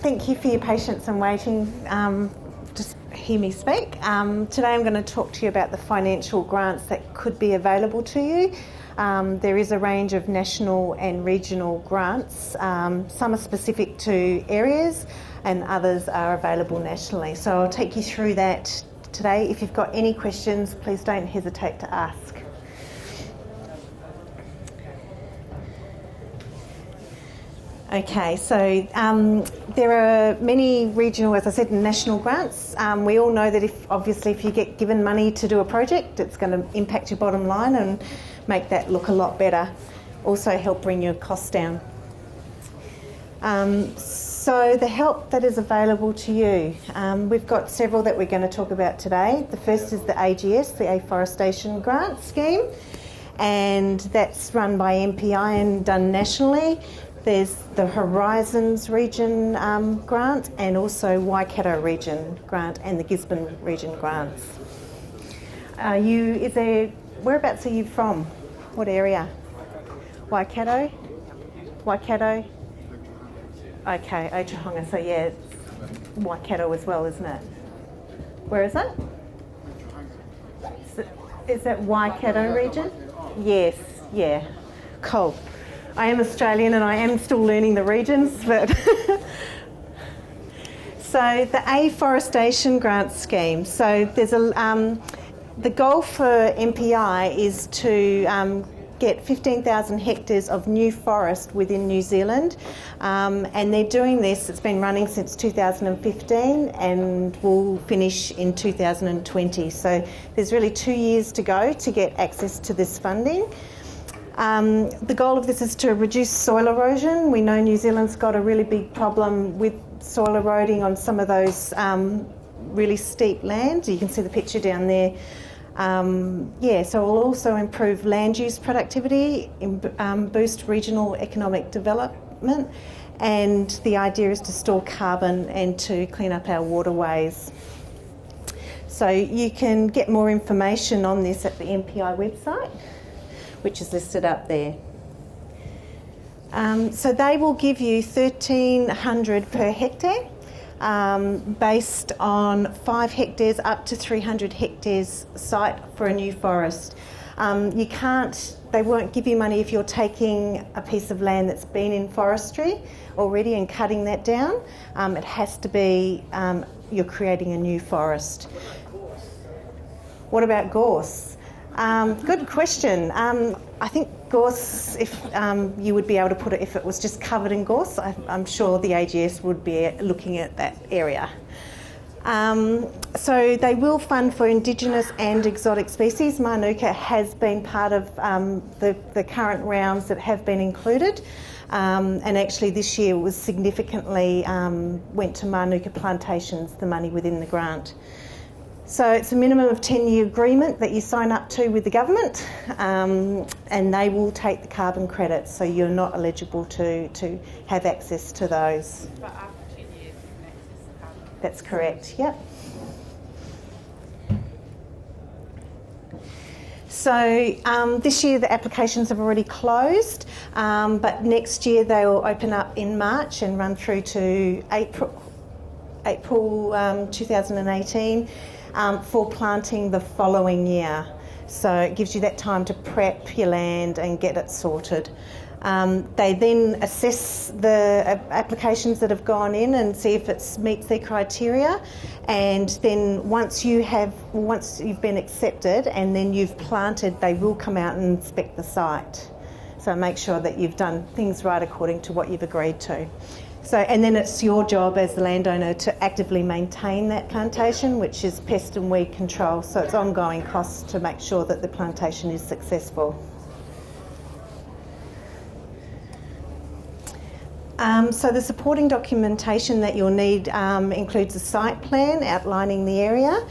Thank you for your patience and waiting. Just hear me speak. Today I'm going to talk to you about the financial grants that could be available to you. There is a range of national and regional grants. Some are specific to areas and others are available nationally. So I'll take you through that today. If you've got any questions, please don't hesitate to ask. Okay, so there are many regional, as I said, and national grants. We all know that if you get given money to do a project, it's going to impact your bottom line and make that look a lot better. Also help bring your costs down. So the help that is available to you, we've got several that we're going to talk about today. The first is the AGS, the Afforestation Grant Scheme, and that's run by MPI and done nationally. There's the Horizons Region grant and also Waikato Region grant and the Gisborne Region grants. Whereabouts are you from? What area? Waikato? Waikato? Okay, Otahuanga, so yeah, it's Waikato as well, isn't it? Where is it? Is that Waikato Region? Yes, yeah, cool. I am Australian and I am still learning the regions, but so the Afforestation Grant Scheme. So there's the goal for MPI is to get 15,000 hectares of new forest within New Zealand, and they're doing this. It's been running since 2015 and will finish in 2020. So there's really 2 years to go to get access to this funding. The goal of this is to reduce soil erosion. We know New Zealand's got a really big problem with soil eroding on some of those really steep lands. You can see the picture down there. So we'll also improve land use productivity, boost regional economic development, and the idea is to store carbon and to clean up our waterways. So you can get more information on this at the MPI website, which is listed up there. So they will give you $1,300 per hectare, based on 5 hectares up to 300 hectares site for a new forest. They won't give you money if you're taking a piece of land that's been in forestry already and cutting that down. It has to be, you're creating a new forest. What about gorse? Good question. I think gorse, if you would be able to put it, if it was just covered in gorse, I'm sure the AGS would be looking at that area. So they will fund for Indigenous and exotic species. Manuka has been part of the current rounds that have been included. And actually this year was significantly went to Manuka plantations, the money within the grant. So it's a minimum of 10-year agreement that you sign up to with the government, and they will take the carbon credits, so you're not eligible to have access to those. But after 10 years you can access the carbon credits. That's correct, yep. So this year the applications have already closed, but next year they will open up in March and run through to April 2018. For planting the following year. So it gives you that time to prep your land and get it sorted. They then assess the applications that have gone in and see if it meets their criteria, and then once you've been accepted and then you've planted, they will come out and inspect the site. So make sure that you've done things right according to what you've agreed to. So, and then it's your job as the landowner to actively maintain that plantation, which is pest and weed control. So it's ongoing costs to make sure that the plantation is successful. So the supporting documentation that you'll need includes a site plan outlining the area,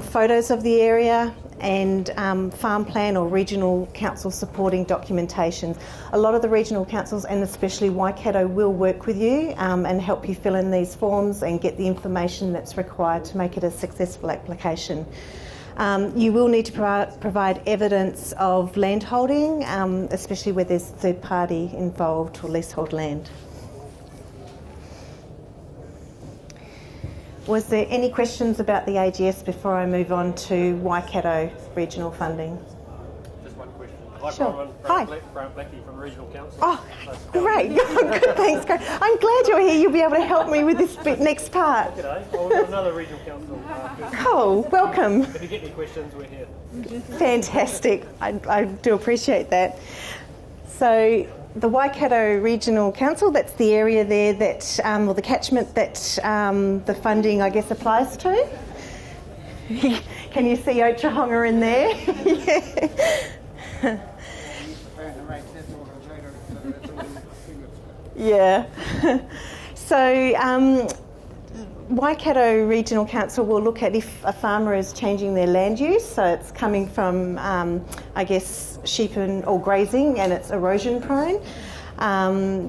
photos of the area, and farm plan or regional council supporting documentation. A lot of the regional councils, and especially Waikato, will work with you and help you fill in these forms and get the information that's required to make it a successful application. You will need to provide evidence of land holding, especially where there's third party involved or leasehold land. Was there any questions about the AGS before I move on to Waikato regional funding? Just one question. Hi, Sure. Bronwyn. Hi. Blackie from Regional Council. Oh, great. Good, thanks. Great. I'm glad you're here. You'll be able to help me with this next part. G'day. We've got another Regional Council. Cool. Welcome. If you get any questions, we're here. Fantastic. I do appreciate that. So the Waikato Regional Council, that's the area there that, or the catchment that the funding, I guess, applies to. Can you see Otahonga in there? Yeah. So Waikato Regional Council will look at if a farmer is changing their land use, so it's coming from, I guess, sheep or grazing, and it's erosion prone.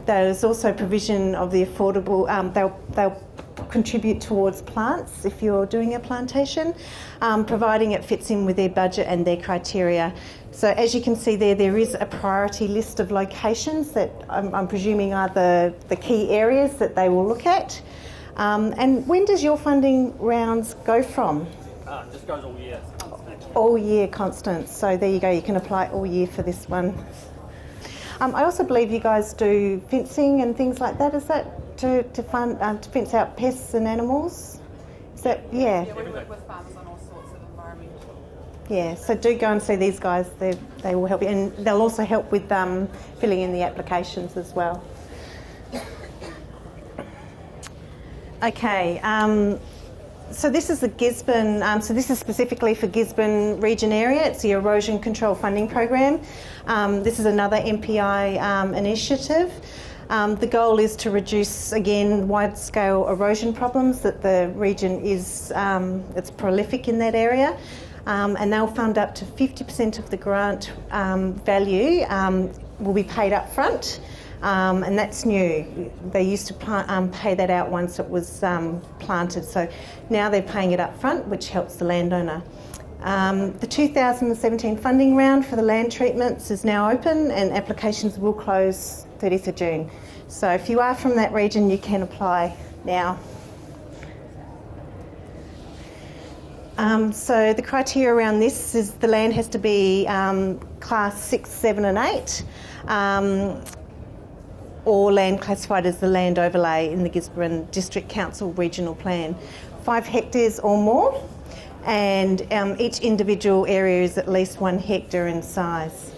There's also provision of the affordable, they'll contribute towards plants if you're doing a plantation, providing it fits in with their budget and their criteria. So as you can see there is a priority list of locations that I'm presuming are the key areas that they will look at. And when does your funding rounds go from? It just goes all year. All year constant. So there you go, you can apply all year for this one. I also believe you guys do fencing and things like that. Is that to fence out pests and animals? Is that, yeah? Yeah, we work with farmers on all sorts of environmental. Yeah, so do go and see these guys. They will help you, and they'll also help with filling in the applications as well. Okay, so this is the Gisborne, so this is specifically for Gisborne region area. It's the Erosion Control Funding Program. This is another MPI initiative. The goal is to reduce, again, wide-scale erosion problems that the region is, it's prolific in that area. And they'll fund up to 50% of the grant value will be paid up front. And that's new. They used to pay that out once it was planted, so now they're paying it up front, which helps the landowner. The 2017 funding round for the land treatments is now open, and applications will close 30th of June. So if you are from that region, you can apply now. So the criteria around this is the land has to be class 6, 7 and 8. Or land classified as the land overlay in the Gisborne District Council Regional Plan. 5 hectares or more, and each individual area is at least 1 hectare in size.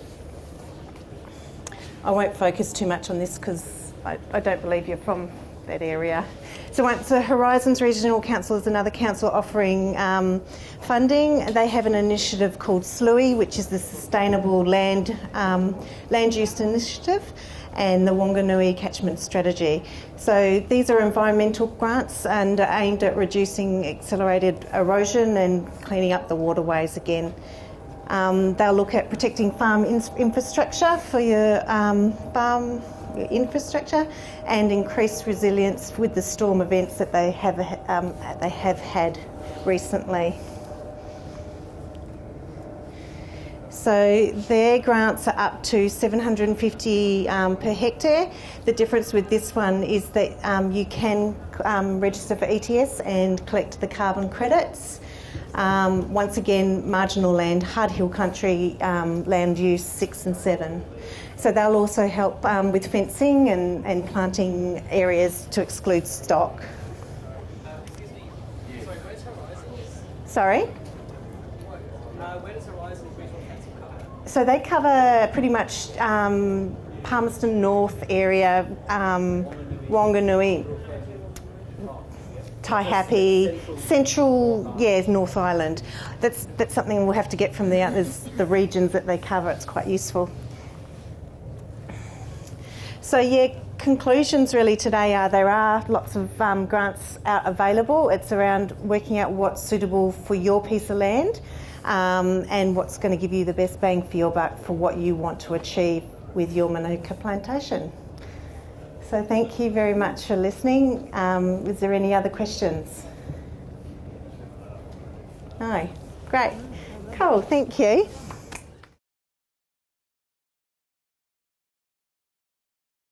I won't focus too much on this because I don't believe you're from that area. So Horizons Regional Council is another council offering funding. They have an initiative called SLUI, which is the Sustainable Land Use Initiative, and the Wanganui Catchment Strategy. So these are environmental grants and are aimed at reducing accelerated erosion and cleaning up the waterways again. They'll look at protecting farm infrastructure for your farm infrastructure and increase resilience with the storm events that they have had recently. So their grants are up to $750 per hectare. The difference with this one is that you can register for ETS and collect the carbon credits. Once again, marginal land, hard hill country land use 6 and 7. So they'll also help with fencing and planting areas to exclude stock. Sorry? Where does Horizons Regional Council cover? So they cover pretty much Palmerston North area, Wanganui, Taihape, Central, North Island. That's something we'll have to get from the regions that they cover. It's quite useful. So conclusions really today are there are lots of grants out available. It's around working out what's suitable for your piece of land and what's going to give you the best bang for your buck for what you want to achieve with your Manuka plantation. So thank you very much for listening. Is there any other questions? No? Great. Cool, thank you.